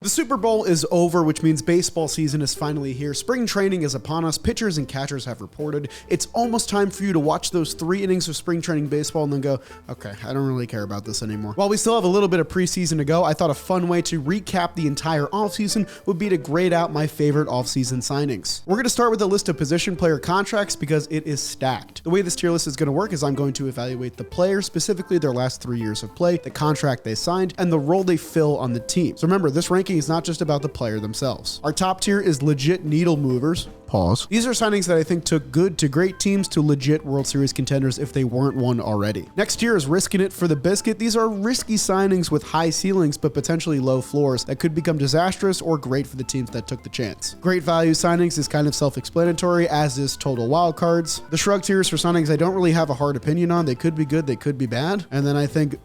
The Super Bowl is over, which means baseball season is finally here. Spring training is upon us. Pitchers and catchers have reported. It's almost time for you to watch those 3 innings of spring training baseball and then go, okay, I don't really care about this anymore. While we still have a little bit of preseason to go, I thought a fun way to recap the entire offseason would be to grade out my favorite offseason signings. We're going to start with a list of position player contracts because it is stacked. The way this tier list is going to work is I'm going to evaluate the player, specifically their last 3 years of play, the contract they signed, and the role they fill on the team. So remember, this ranking is not just about the player themselves. Our top tier is legit needle movers. Pause. These are signings that I think took good to great teams to legit World Series contenders if they weren't one already. Next tier is risking it for the biscuit. These are risky signings with high ceilings but potentially low floors that could become disastrous or great for the teams that took the chance. Great value signings is kind of self-explanatory, as is total wild cards. The shrug tier is for signings I don't really have a hard opinion on. They could be good, they could be bad. And then I think,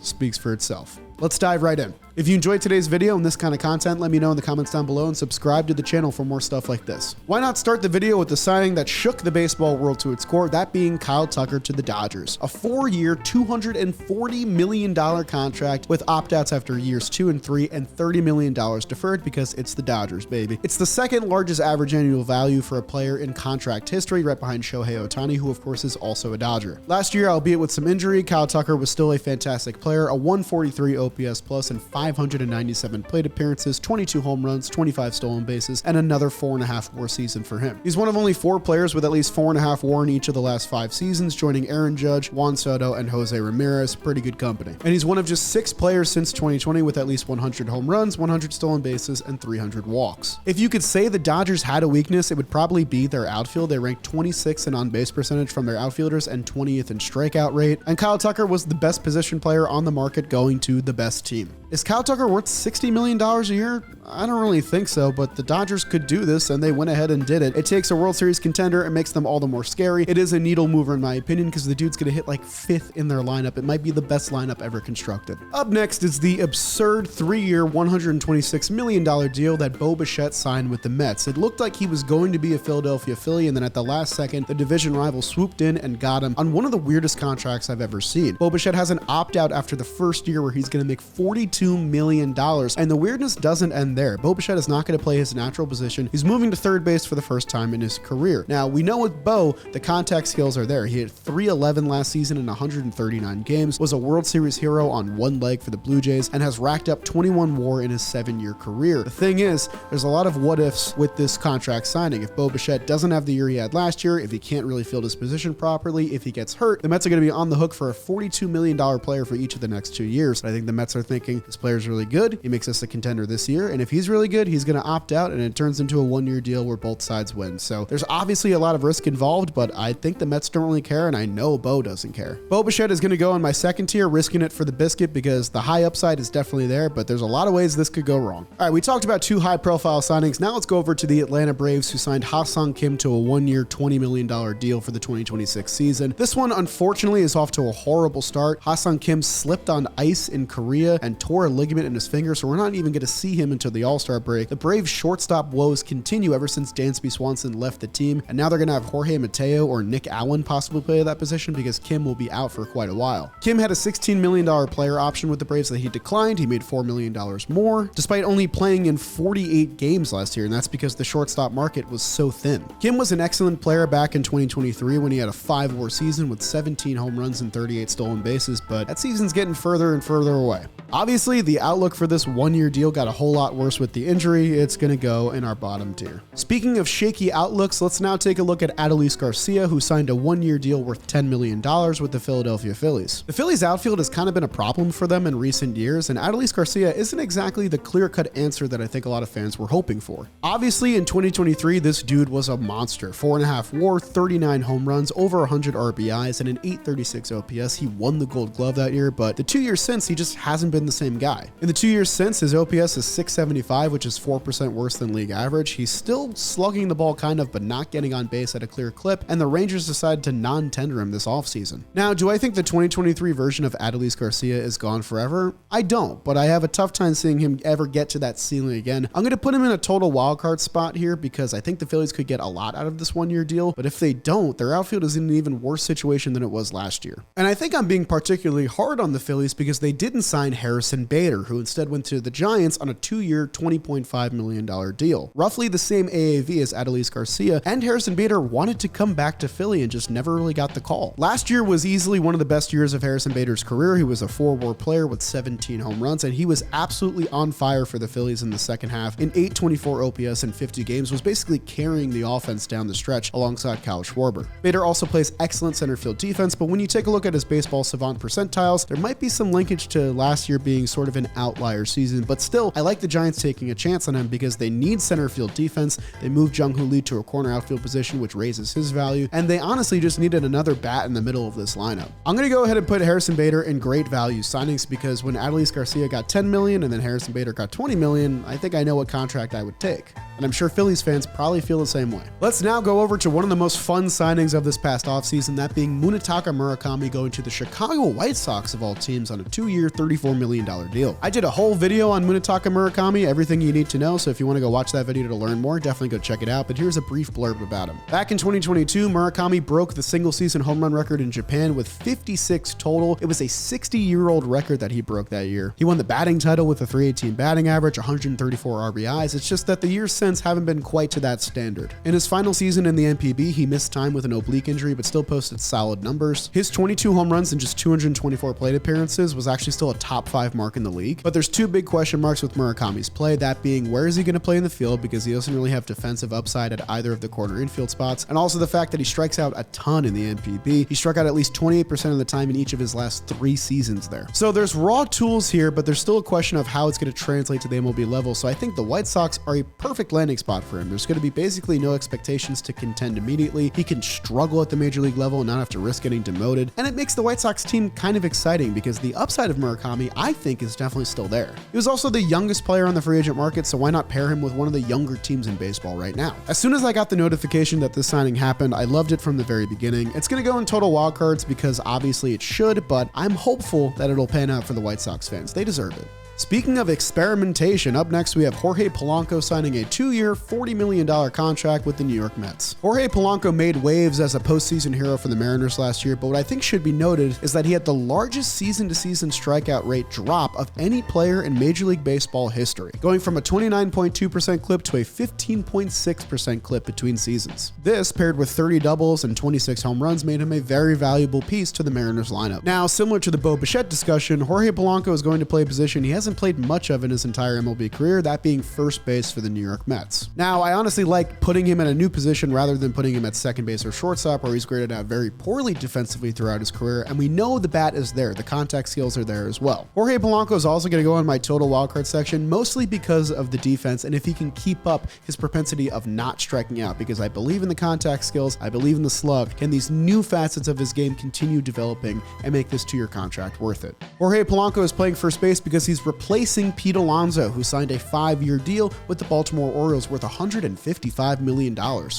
speaks for itself. Let's dive right in. If you enjoyed today's video and this kind of content, let me know in the comments down below and subscribe to the channel for more stuff like this. Why not start the video with the signing that shook the baseball world to its core, that being Kyle Tucker to the Dodgers. A 4-year, $240 million contract with opt-outs after years 2 and 3 and $30 million deferred because it's the Dodgers, baby. It's the second largest average annual value for a player in contract history, right behind Shohei Ohtani, who of course is also a Dodger. Last year, albeit with some injury, Kyle Tucker was still a fantastic player, a 143 OPS plus and 597 plate appearances, 22 home runs, 25 stolen bases, and another 4.5 WAR season for him. He's one of only 4 players with at least 4.5 WAR in each of the last 5 seasons, joining Aaron Judge, Juan Soto, and Jose Ramirez. Pretty good company. And he's one of just 6 players since 2020 with at least 100 home runs, 100 stolen bases, and 300 walks. If you could say the Dodgers had a weakness, it would probably be their outfield. They ranked 26th in on-base percentage from their outfielders and 20th in strikeout rate. And Kyle Tucker was the best position player on the market going to the best team. Is Kyle Tucker worth $60 million a year? I don't really think so, but the Dodgers could do this and they went ahead and did it. It takes a World Series contender and makes them all the more scary. It is a needle mover in my opinion because the dude's gonna hit like 5th in their lineup. It might be the best lineup ever constructed. Up next is the absurd 3-year, $126 million deal that Bichette signed with the Mets. It looked like he was going to be a Philadelphia Philly, and then at the last second, the division rival swooped in and got him on one of the weirdest contracts I've ever seen. Bichette has an opt-out after the first year where he's gonna make $42 million, and the weirdness doesn't end there. Bichette is not going to play his natural position. He's moving to third base for the first time in his career. Now, we know with Bo, the contact skills are there. He hit .311 last season in 139 games, was a World Series hero on one leg for the Blue Jays, and has racked up 21 WAR in his 7-year career. The thing is, there's a lot of what ifs with this contract signing. If Bichette doesn't have the year he had last year, if he can't really field his position properly, if he gets hurt, the Mets are going to be on the hook for a $42 million player for each of the next 2 years. I think the Mets are thinking, this player's really good. He makes us a contender this year, and if he's really good, he's going to opt out, and it turns into a 1-year deal where both sides win. So there's obviously a lot of risk involved, but I think the Mets don't really care, and I know Bo doesn't care. Bichette is going to go in my second tier, risking it for the biscuit because the high upside is definitely there, but there's a lot of ways this could go wrong. All right, we talked about 2 high-profile signings. Now let's go over to the Atlanta Braves, who signed Ha-Seong Kim to a 1-year, $20 million deal for the 2026 season. This one, unfortunately, is off to a horrible start. Ha-Seong Kim slipped on ice in Korea and tore a ligament in his finger, so we're not even going to see him until the All-Star break. The Braves shortstop woes continue ever since Dansby Swanson left the team, and now they're going to have Jorge Mateo or Nick Allen possibly play that position because Kim will be out for quite a while. Kim had a $16 million player option with the Braves that he declined. He made $4 million more, despite only playing in 48 games last year, and that's because the shortstop market was so thin. Kim was an excellent player back in 2023 when he had a 5-WAR season with 17 home runs and 38 stolen bases, but that season's getting further and further away. Obviously, the outlook for this 1-year deal got a whole lot worse with the injury. It's going to go in our bottom tier. Speaking of shaky outlooks, let's now take a look at Adolis Garcia, who signed a 1-year deal worth $10 million with the Philadelphia Phillies. The Phillies outfield has kind of been a problem for them in recent years, and Adolis Garcia isn't exactly the clear-cut answer that I think a lot of fans were hoping for. Obviously, in 2023, this dude was a monster. 4.5 WAR, 39 home runs, over 100 RBIs, and an 836 OPS. He won the Gold Glove that year, but the 2 years since, he just hasn't been the same guy. In the 2 years since, his OPS is .275, which is 4% worse than league average. He's still slugging the ball kind of, but not getting on base at a clear clip, and the Rangers decided to non-tender him this offseason. Now, do I think the 2023 version of Adolis Garcia is gone forever? I don't, but I have a tough time seeing him ever get to that ceiling again. I'm going to put him in a total wildcard spot here because I think the Phillies could get a lot out of this one-year deal, but if they don't, their outfield is in an even worse situation than it was last year. And I think I'm being particularly hard on the Phillies because they didn't sign Harrison Bader, who instead went to the Giants on a 2-year, $20.5 million deal. Roughly the same AAV as Adolis Garcia, and Harrison Bader wanted to come back to Philly and just never really got the call. Last year was easily one of the best years of Harrison Bader's career. He was a 4-WAR player with 17 home runs, and he was absolutely on fire for the Phillies in the second half. In 824 OPS in 50 games, was basically carrying the offense down the stretch alongside Kyle Schwarber. Bader also plays excellent center field defense, but when you take a look at his baseball savant percentiles, there might be some linkage to last year being sort of an outlier season, but still, I like the Giants taking a chance on him because they need center field defense. They moved Jung-Hoo Lee to a corner outfield position, which raises his value, and they honestly just needed another bat in the middle of this lineup. I'm going to go ahead and put Harrison Bader in great value signings because when Adolis Garcia got $10 million and then Harrison Bader got $20 million, I think I know what contract I would take. And I'm sure Phillies fans probably feel the same way. Let's now go over to one of the most fun signings of this past offseason, that being Munetaka Murakami going to the Chicago White Sox of all teams on a 2-year, $34 million deal. I did a whole video on Munetaka Murakami, everything you need to know, so if you want to go watch that video to learn more, definitely go check it out, but here's a brief blurb about him. Back in 2022, Murakami broke the single-season home run record in Japan with 56 total. It was a 60-year-old record that he broke that year. He won the batting title with a .318 batting average, 134 RBIs. It's just that the years since haven't been quite to that standard. In his final season in the NPB, he missed time with an oblique injury, but still posted solid numbers. His 22 home runs in just 224 plate appearances was actually still a top 5 mark in the league. But there's 2 big question marks with Murakami's play, that being where is he going to play in the field because he doesn't really have defensive upside at either of the corner infield spots, and also the fact that he strikes out a ton in the NPB. He struck out at least 28% of the time in each of his last 3 seasons there. So there's raw tools here, but there's still a question of how it's going to translate to the MLB level, so I think the White Sox are a perfect landing spot for him. There's going to be basically no expectations to contend immediately. He can struggle at the major league level and not have to risk getting demoted, and it makes the White Sox team kind of exciting because the upside of Murakami, I think, is definitely still there. He was also the youngest player on the free agent market, so why not pair him with one of the younger teams in baseball right now? As soon as I got the notification that this signing happened, I loved it from the very beginning. It's going to go in total wildcards because obviously it should, but I'm hopeful that it'll pan out for the White Sox fans. They deserve it. Speaking of experimentation, up next we have Jorge Polanco signing a 2-year, $40 million contract with the New York Mets. Jorge Polanco made waves as a postseason hero for the Mariners last year, but what I think should be noted is that he had the largest season-to-season strikeout rate drop of any player in Major League Baseball history, going from a 29.2% clip to a 15.6% clip between seasons. This, paired with 30 doubles and 26 home runs, made him a very valuable piece to the Mariners lineup. Now, similar to the Bichette discussion, Jorge Polanco is going to play a position he hasn't played much of in his entire MLB career, that being first base for the New York Mets. Now, I honestly like putting him in a new position rather than putting him at second base or shortstop, where he's graded out very poorly defensively throughout his career, and we know the bat is there, the contact skills are there as well. Jorge Polanco is also going to go in my total wildcard section, mostly because of the defense and if he can keep up his propensity of not striking out, because I believe in the contact skills, I believe in the slug. Can these new facets of his game continue developing and make this 2-year contract worth it? Jorge Polanco is playing first base because he's replacing Pete Alonso, who signed a 5-year deal with the Baltimore Orioles worth $155 million.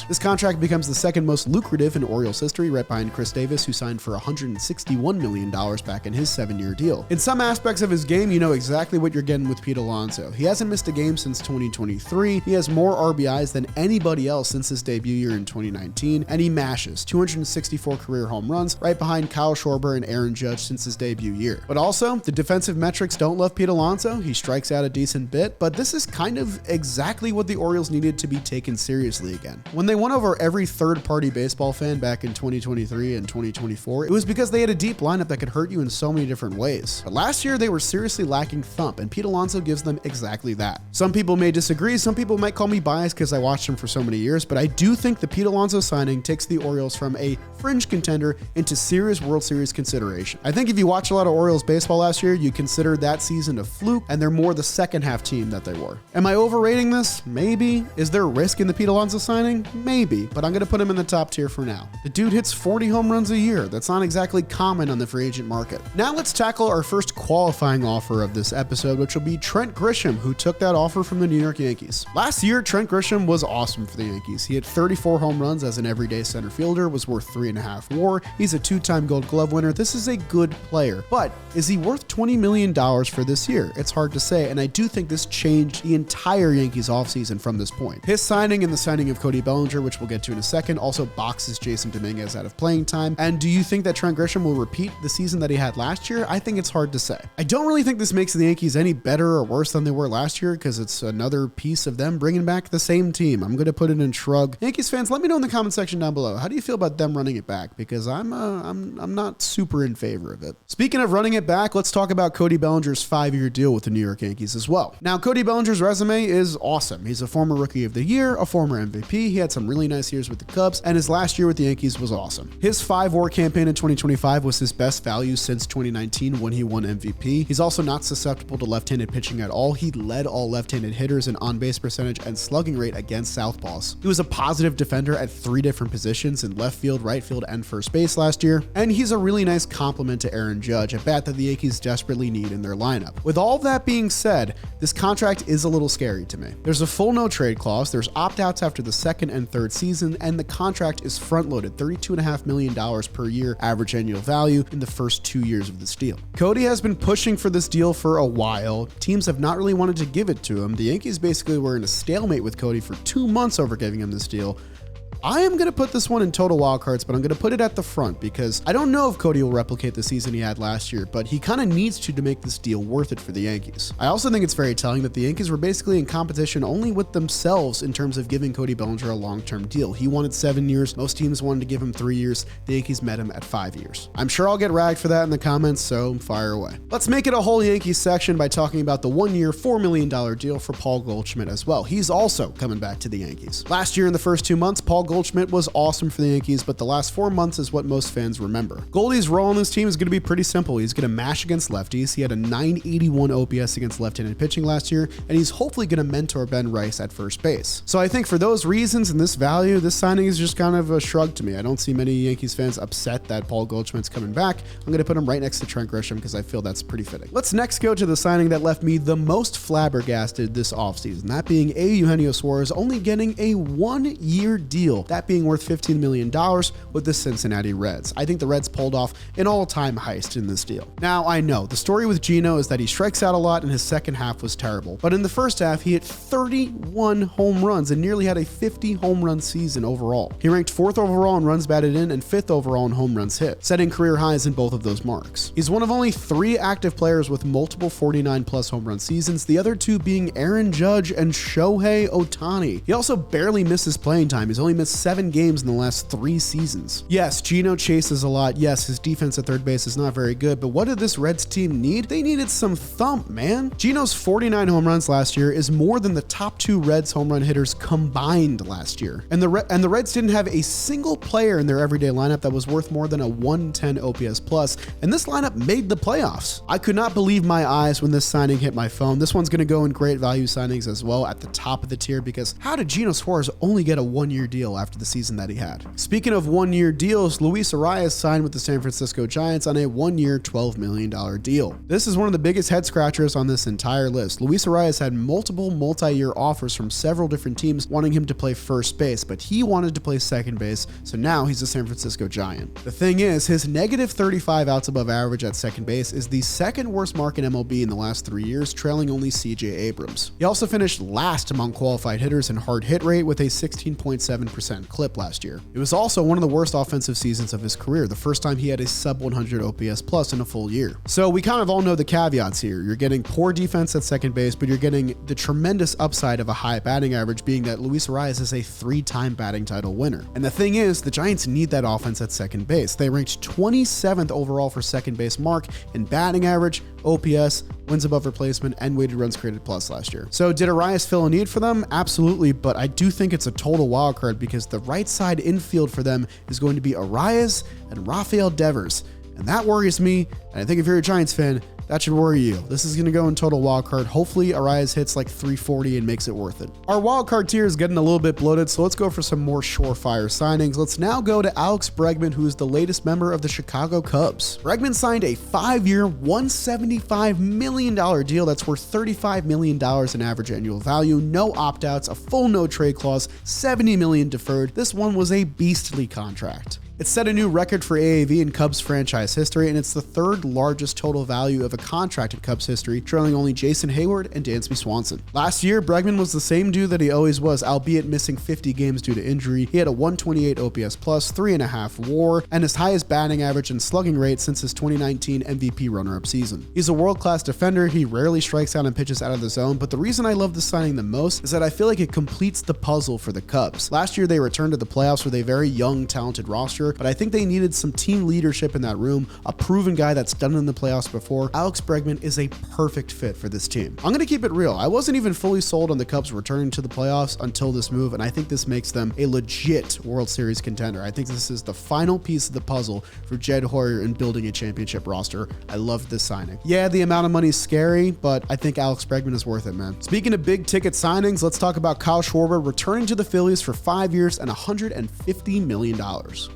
This contract becomes the second most lucrative in Orioles history, right behind Chris Davis, who signed for $161 million back in his 7-year deal. In some aspects of his game, you know exactly what you're getting with Pete Alonso. He hasn't missed a game since 2023. He has more RBIs than anybody else since his debut year in 2019, and he mashes 264 career home runs, right behind Kyle Schwarber and Aaron Judge since his debut year. But also, the defensive metrics don't love Pete Alonso. He strikes out a decent bit, but this is kind of exactly what the Orioles needed to be taken seriously again. When they won over every third-party baseball fan back in 2023 and 2024, it was because they had a deep lineup that could hurt you in so many different ways. But last year, they were seriously lacking thump, and Pete Alonso gives them exactly that. Some people may disagree, some people might call me biased because I watched him for so many years, but I do think the Pete Alonso signing takes the Orioles from a fringe contender into serious World Series consideration. I think if you watched a lot of Orioles baseball last year, you consider that season a fluke, and they're more the second half team that they were. Am I overrating this? Maybe. Is there risk in the Pete Alonso signing? Maybe, but I'm going to put him in the top tier for now. The dude hits 40 home runs a year. That's not exactly common on the free agent market. Now let's tackle our first qualifying offer of this episode, which will be Trent Grisham, who took that offer from the New York Yankees. Last year, Trent Grisham was awesome for the Yankees. He hit 34 home runs as an everyday center fielder, was worth 3.5 WAR. He's a 2-time Gold Glove winner. This is a good player, but is he worth $20 million for this year? It's hard to say, and I do think this changed the entire Yankees offseason from this point. His signing and the signing of Cody Bellinger, which we'll get to in a second, also boxes Jason Dominguez out of playing time. And do you think that Trent Grisham will repeat the season that he had last year? I think it's hard to say. I don't really think this makes the Yankees any better or worse than they were last year, because it's another piece of them bringing back the same team. I'm going to put it in shrug. Yankees fans, let me know in the comment section down below. How do you feel about them running it back? Because I'm not super in favor of it. Speaking of running it back, let's talk about Cody Bellinger's 5-year deal with the New York Yankees as well. Now, Cody Bellinger's resume is awesome. He's a former Rookie of the Year, a former MVP. He had some really nice years with the Cubs, and his last year with the Yankees was awesome. His 5-WAR campaign in 2025 was his best value since 2019 when he won MVP. He's also not susceptible to left-handed pitching at all. He led all left-handed hitters in on-base percentage and slugging rate against southpaws. He was a positive defender at 3 different positions in left field, right field, and first base last year, and he's a really nice complement to Aaron Judge, a bat that the Yankees desperately need in their lineup. With all that being said, this contract is a little scary to me. There's a full no-trade clause, there's opt-outs after the second and third season, and the contract is front-loaded, $32.5 million per year average annual value in the first 2 years of this deal. Cody has been pushing for this deal for a while. Teams have not really wanted to give it to him. The Yankees basically were in a stalemate with Cody for 2 months over giving him this deal. I am going to put this one in total wildcards, but I'm going to put it at the front because I don't know if Cody will replicate the season he had last year, but he kind of needs to make this deal worth it for the Yankees. I also think it's very telling that the Yankees were basically in competition only with themselves in terms of giving Cody Bellinger a long-term deal. He wanted 7 years. Most teams wanted to give him 3 years. The Yankees met him at 5 years. I'm sure I'll get ragged for that in the comments, so fire away. Let's make it a whole Yankees section by talking about the 1-year, $4 million deal for Paul Goldschmidt as well. He's also coming back to the Yankees. Last year in the first 2 months, Paul Goldschmidt was awesome for the Yankees, but the last 4 months is what most fans remember. Goldie's role on this team is going to be pretty simple. He's going to mash against lefties. He had a 981 OPS against left-handed pitching last year, and he's hopefully going to mentor Ben Rice at first base. So I think for those reasons and this value, this signing is just kind of a shrug to me. I don't see many Yankees fans upset that Paul Goldschmidt's coming back. I'm going to put him right next to Trent Grisham because I feel that's pretty fitting. Let's next go to the signing that left me the most flabbergasted this offseason, that being Eugenio Suarez only getting a 1-year deal, that being worth $15 million with the Cincinnati Reds. I think the Reds pulled off an all-time heist in this deal. Now, I know the story with Gino is that he strikes out a lot and his second half was terrible, but in the first half, he hit 31 home runs and nearly had a 50 home run season overall. He ranked 4th overall in runs batted in and 5th overall in home runs hit, setting career highs in both of those marks. He's one of only 3 active players with multiple 49-plus home run seasons, the other 2 being Aaron Judge and Shohei Ohtani. He also barely misses playing time. He's only missed 7 games in the last 3 seasons. Yes, Gino chases a lot. Yes, his defense at third base is not very good, but what did this Reds team need? They needed some thump, man. Gino's 49 home runs last year is more than the top 2 Reds home run hitters combined last year. And the Reds didn't have a single player in their everyday lineup that was worth more than a 110 OPS plus, and this lineup made the playoffs. I could not believe my eyes when this signing hit my phone. This one's going to go in great value signings as well at the top of the tier because how did Gino Suarez only get a 1-year deal after the season that he had? Speaking of 1-year deals, Luis Arraez signed with the San Francisco Giants on a 1-year, $12 million deal. This is one of the biggest head scratchers on this entire list. Luis Arraez had multiple multi-year offers from several different teams wanting him to play first base, but he wanted to play second base, so now he's a San Francisco Giant. The thing is, his negative 35 outs above average at second base is the second worst mark in MLB in the last 3 years, trailing only CJ Abrams. He also finished last among qualified hitters in hard hit rate with a 16.7% clip last year. It was also one of the worst offensive seasons of his career, the first time he had a sub 100 OPS plus in a full year. So we kind of all know the caveats here. You're getting poor defense at second base, but you're getting the tremendous upside of a high batting average, being that Luis Arraez is a 3-time batting title winner. And the thing is, the Giants need that offense at second base. They ranked 27th overall for second base mark in batting average, OPS, wins above replacement, and weighted runs created plus last year. So did Arraez fill a need for them? Absolutely, but I do think it's a total wild card because the right side infield for them is going to be Arraez and Rafael Devers. And that worries me, and I think if you're a Giants fan, That should worry you. This is going to go in total wild card. Hopefully Arraez hits like 340 and makes it worth it. Our wild card tier is getting a little bit bloated, so let's go for some more surefire signings. Let's now go to Alex Bregman, who is the latest member of the Chicago Cubs. Bregman signed a 5-year, $175 million deal that's worth $35 million in average annual value, no opt-outs, a full no-trade clause, $70 million deferred. This one was a beastly contract. It set a new record for AAV in Cubs franchise history, and it's the third largest total value of a contract in Cubs history, trailing only Jason Hayward and Dansby Swanson. Last year, Bregman was the same dude that he always was, albeit missing 50 games due to injury. He had a 128 OPS plus, 3.5 WAR, and his highest batting average and slugging rate since his 2019 MVP runner-up season. He's a world-class defender. He rarely strikes out and pitches out of the zone, but the reason I love this signing the most is that I feel like it completes the puzzle for the Cubs. Last year, they returned to the playoffs with a very young, talented roster, but I think they needed some team leadership in that room, a proven guy that's done it in the playoffs before. Alex Bregman is a perfect fit for this team. I'm going to keep it real. I wasn't even fully sold on the Cubs returning to the playoffs until this move, and I think this makes them a legit World Series contender. I think this is the final piece of the puzzle for Jed Hoyer in building a championship roster. I love this signing. Yeah, the amount of money is scary, but I think Alex Bregman is worth it, man. Speaking of big ticket signings, let's talk about Kyle Schwarber returning to the Phillies for 5 years and $150 million.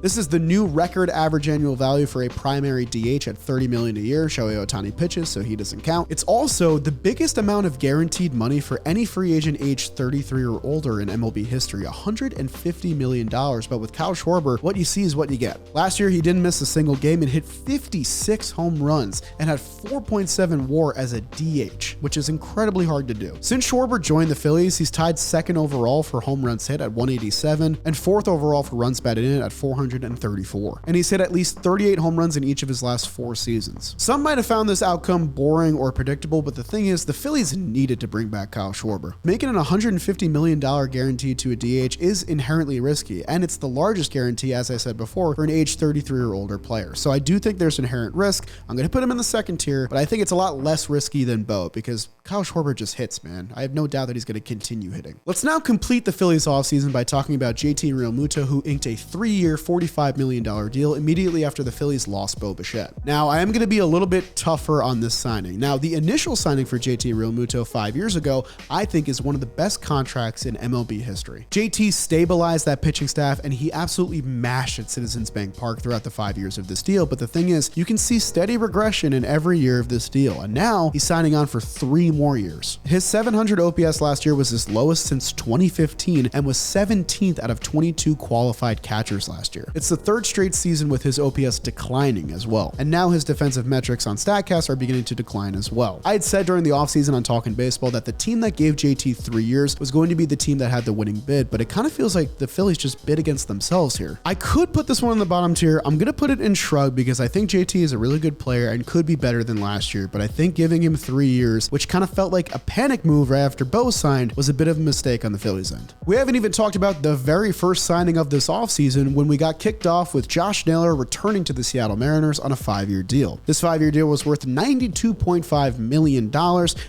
This is the new record average annual value for a primary DH at $30 million a year. Shohei Ohtani pitches, so he doesn't count. It's also the biggest amount of guaranteed money for any free agent aged 33 or older in MLB history, $150 million. But with Kyle Schwarber, what you see is what you get. Last year, he didn't miss a single game and hit 56 home runs and had 4.7 WAR as a DH, which is incredibly hard to do. Since Schwarber joined the Phillies, he's tied second overall for home runs hit at 187 and fourth overall for runs batted in at 434. And he's hit at least 38 home runs in each of his last 4 seasons. Some might have found this outcome boring or predictable, but the thing is, the Phillies needed to bring back Kyle Schwarber. Making an $150 million guarantee to a DH is inherently risky, and it's the largest guarantee, as I said before, for an age 33 or older player. So I do think there's inherent risk. I'm going to put him in the second tier, but I think it's a lot less risky than Bo because Kyle Schwarber just hits, man. I have no doubt that he's going to continue hitting. Let's now complete the Phillies offseason by talking about JT Realmuto, who inked a 3-year, $45 million deal immediately after the Phillies lost Bichette. Now, I am going to be a little bit tougher on this signing. Now, the initial signing for JT Realmuto 5 years ago, I think is one of the best contracts in MLB history. JT stabilized that pitching staff, and he absolutely mashed at Citizens Bank Park throughout the 5 years of this deal. But the thing is, you can see steady regression in every year of this deal, and now he's signing on for 3 more years. His 700 OPS last year was his lowest since 2015 and was 17th out of 22 qualified catchers last year. It's the third straight season with his OPS declining as well, and now his defensive metrics on StatCast are beginning to decline as well. I had said during the offseason on Talking Baseball that the team that gave JT 3 years was going to be the team that had the winning bid, but it kind of feels like the Phillies just bid against themselves here. I could put this one in the bottom tier. I'm going to put it in shrug because I think JT is a really good player and could be better than last year, but I think giving him 3 years, which kind of felt like a panic move right after Bo signed, was a bit of a mistake on the Phillies end. We haven't even talked about the very first signing of this offseason when we got kicked off with Josh Naylor returning to the Seattle Mariners on a 5-year deal. This 5-year deal was worth $92.5 million,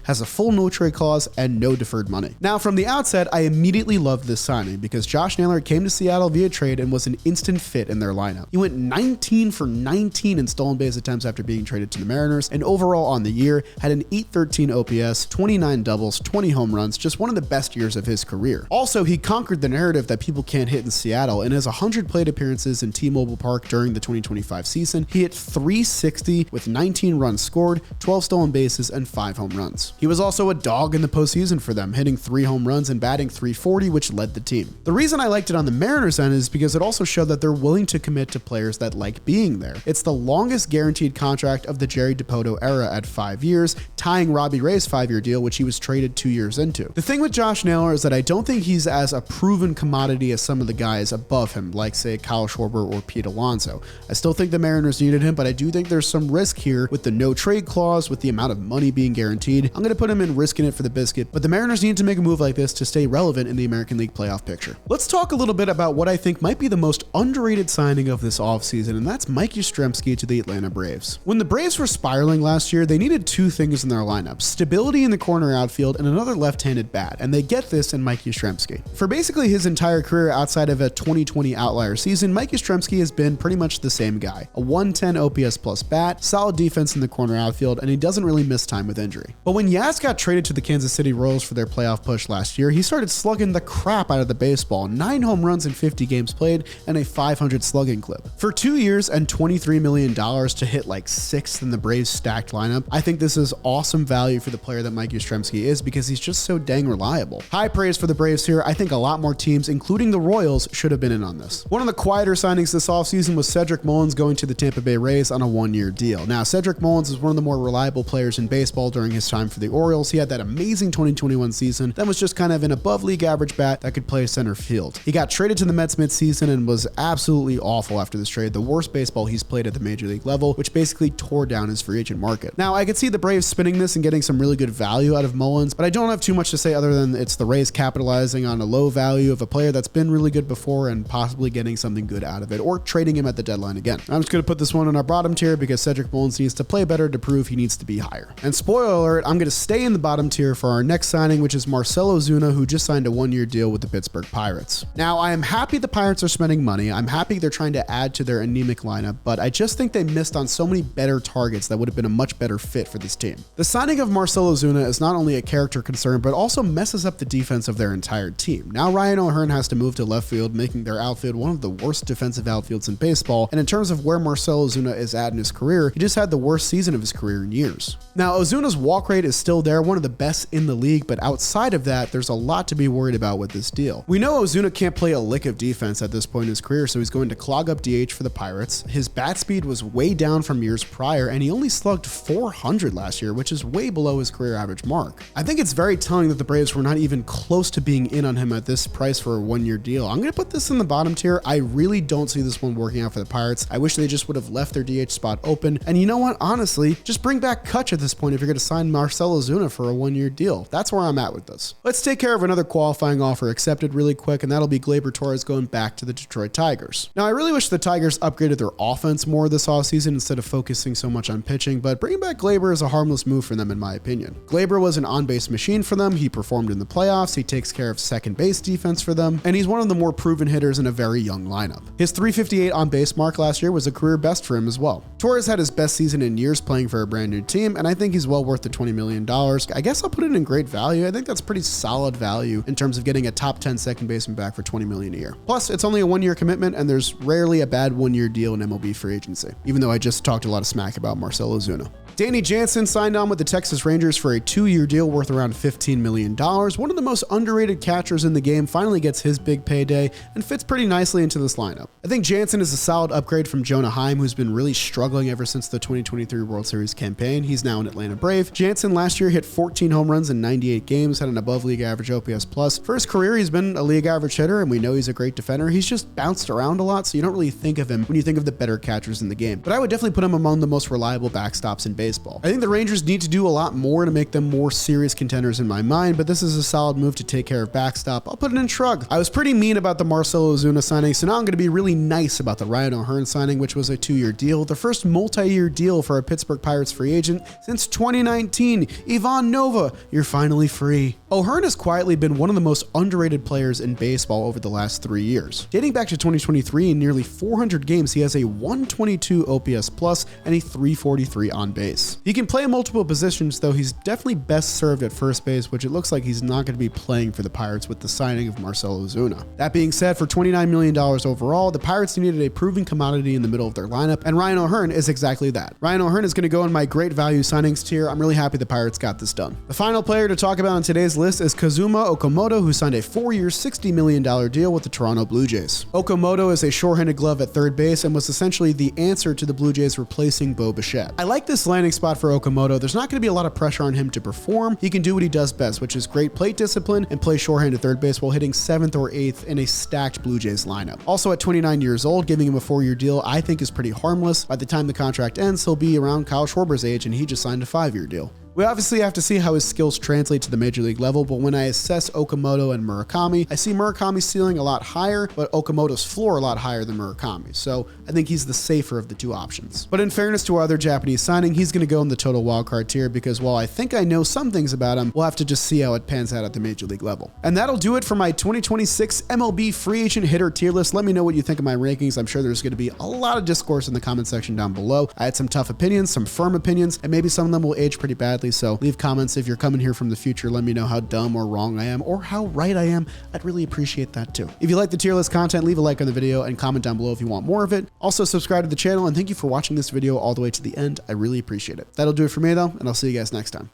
has a full no-trade clause, and no deferred money. Now, from the outset, I immediately loved this signing because Josh Naylor came to Seattle via trade and was an instant fit in their lineup. He went 19 for 19 in stolen base attempts after being traded to the Mariners, and overall on the year had an 813 OPS, 29 doubles, 20 home runs, just one of the best years of his career. Also, he conquered the narrative that people can't hit in Seattle, and his 100 plate appearances in T-Mobile Park during the 2025 season, he hit .360 with 19 runs scored, 12 stolen bases, and 5 home runs. He was also a dog in the postseason for them, hitting 3 home runs and batting .340, which led the team. The reason I liked it on the Mariners end is because it also showed that they're willing to commit to players that like being there. It's the longest guaranteed contract of the Jerry DiPoto era at 5 years, tying Robbie Ray's 5-year deal, which he was traded 2 years into. The thing with Josh Naylor is that I don't think he's as a proven commodity as some of the guys above him, like say Kyle Schwarber or Pete Alonso. I still think the Mariners needed him, but I do think there's some risk here with the no trade clause, with the amount of money being guaranteed. I'm going to put him in risking it for the biscuit, but the Mariners need to make a move like this to stay relevant in the American League playoff picture. Let's talk a little bit about what I think might be the most underrated signing of this offseason, and that's Mike Yastrzemski to the Atlanta Braves. When the Braves were spiraling last year, they needed 2 things in their lineup: stability in the corner outfield and another left-handed bat, and they get this in Mike Yastrzemski. For basically his entire career outside of a 2020 outlier season, Mike Mike Yastrzemski has been pretty much the same guy. A 110 OPS plus bat, solid defense in the corner outfield, and he doesn't really miss time with injury. But when Yaz got traded to the Kansas City Royals for their playoff push last year, he started slugging the crap out of the baseball. 9 home runs in 50 games played and a 500 slugging clip. For 2 years and $23 million to hit like 6th in the Braves stacked lineup, I think this is awesome value for the player that Mike Yastrzemski is because he's just so dang reliable. High praise for the Braves here. I think a lot more teams, including the Royals, should have been in on this. One of the quieter signings this offseason was Cedric Mullins going to the Tampa Bay Rays on a 1-year deal. Now, Cedric Mullins is one of the more reliable players in baseball during his time for the Orioles. He had that amazing 2021 season that was just kind of an above league average bat that could play center field. He got traded to the Mets midseason and was absolutely awful after this trade, the worst baseball he's played at the major league level, which basically tore down his free agent market. Now, I could see the Braves spinning this and getting some really good value out of Mullins, but I don't have too much to say other than it's the Rays capitalizing on a low value of a player that's been really good before and possibly getting something good out of it, or trading him at the deadline again. I'm just going to put this one in our bottom tier because Cedric Mullins needs to play better to prove he needs to be higher. And spoiler alert, I'm going to stay in the bottom tier for our next signing, which is Marcell Ozuna, who just signed a 1-year deal with the Pittsburgh Pirates. Now, I am happy the Pirates are spending money. I'm happy they're trying to add to their anemic lineup, but I just think they missed on so many better targets that would have been a much better fit for this team. The signing of Marcell Ozuna is not only a character concern, but also messes up the defense of their entire team. Now Ryan O'Hearn has to move to left field, making their outfield one of the worst defensive outfields in baseball, and in terms of where Marcell Ozuna is at in his career, he just had the worst season of his career in years. Now, Ozuna's walk rate is still there, one of the best in the league, but outside of that, there's a lot to be worried about with this deal. We know Ozuna can't play a lick of defense at this point in his career, so he's going to clog up DH for the Pirates. His bat speed was way down from years prior, and he only slugged 400 last year, which is way below his career average mark. I think it's very telling that the Braves were not even close to being in on him at this price for a 1-year deal. I'm going to put this in the bottom tier. I really don't see this one working out for the Pirates. I wish they just would have left their DH spot open. And you know what? Honestly, just bring back Kutch at this point if you're going to sign Marcell Ozuna for a 1-year deal. That's where I'm at with this. Let's take care of another qualifying offer accepted really quick, and that'll be Gleyber Torres going back to the Detroit Tigers. Now, I really wish the Tigers upgraded their offense more this offseason instead of focusing so much on pitching, but bringing back Gleyber is a harmless move for them in my opinion. Gleyber was an on-base machine for them. He performed in the playoffs. He takes care of second base defense for them, and he's one of the more proven hitters in a very young lineup. His 358 on-base mark last year was a career best for him as well. Torres had his best season in years playing for a brand new team, and I think he's well worth the $20 million. I guess I'll put it in great value. I think that's pretty solid value in terms of getting a top 10 second baseman back for $20 million a year. Plus, it's only a 1-year commitment, and there's rarely a bad 1-year deal in MLB free agency, even though I just talked a lot of smack about Marcell Ozuna. Danny Jansen signed on with the Texas Rangers for a 2-year deal worth around $15 million. One of the most underrated catchers in the game finally gets his big payday and fits pretty nicely into this lineup. I think Jansen is a solid upgrade from Jonah Heim, who's been really struggling ever since the 2023 World Series campaign. He's now an Atlanta Brave. Jansen last year hit 14 home runs in 98 games, had an above league average OPS plus. For his career, he's been a league average hitter, and we know he's a great defender. He's just bounced around a lot, so you don't really think of him when you think of the better catchers in the game. But I would definitely put him among the most reliable backstops in baseball. I think the Rangers need to do a lot more to make them more serious contenders in my mind, but this is a solid move to take care of backstop. I'll put it in shrug. I was pretty mean about the Marcell Ozuna signing, so now I'm going to be really nice about the Ryan O'Hearn signing, which was a 2-year deal, the first multi-year deal for a Pittsburgh Pirates free agent since 2019. Ivan Nova, you're finally free. O'Hearn has quietly been one of the most underrated players in baseball over the last 3 years. Dating back to 2023, in nearly 400 games, he has a 122 OPS plus and a 343 on base. He can play multiple positions, though he's definitely best served at first base, which it looks like he's not going to be playing for the Pirates with the signing of Marcell Ozuna. That being said, for $29 million overall, the Pirates needed a proven commodity in the middle of their lineup, and Ryan O'Hearn is exactly that. Ryan O'Hearn is going to go in my great value signings tier. I'm really happy the Pirates got this done. The final player to talk about on today's list is Kazuma Okamoto, who signed a 4-year, $60 million deal with the Toronto Blue Jays. Okamoto is a short-handed glove at third base and was essentially the answer to the Blue Jays replacing Bo Bichette. I like this landing spot for Okamoto. There's not going to be a lot of pressure on him to perform. He can do what he does best, which is great plate discipline and play short-handed third base while hitting 7th or 8th in a stacked Blue Jays lineup. Also at 29 years old, giving him a 4-year deal I think is pretty harmless. By the time the contract ends, he'll be around Kyle Schwarber's age, and he just signed a 5-year deal. We obviously have to see how his skills translate to the major league level, but when I assess Okamoto and Murakami, I see Murakami's ceiling a lot higher, but Okamoto's floor a lot higher than Murakami. So I think he's the safer of the two options. But in fairness to our other Japanese signing, he's going to go in the total wildcard tier because while I think I know some things about him, we'll have to just see how it pans out at the major league level. And that'll do it for my 2026 MLB free agent hitter tier list. Let me know what you think of my rankings. I'm sure there's going to be a lot of discourse in the comment section down below. I had some tough opinions, some firm opinions, and maybe some of them will age pretty badly. So leave comments if you're coming here from the future. Let me know how dumb or wrong I am or how right I am. I'd really appreciate that too. If you like the tier list content, leave a like on the video and comment down below if you want more of it. Also subscribe to the channel, and thank you for watching this video all the way to the end. I really appreciate it. That'll do it for me though, and I'll see you guys next time.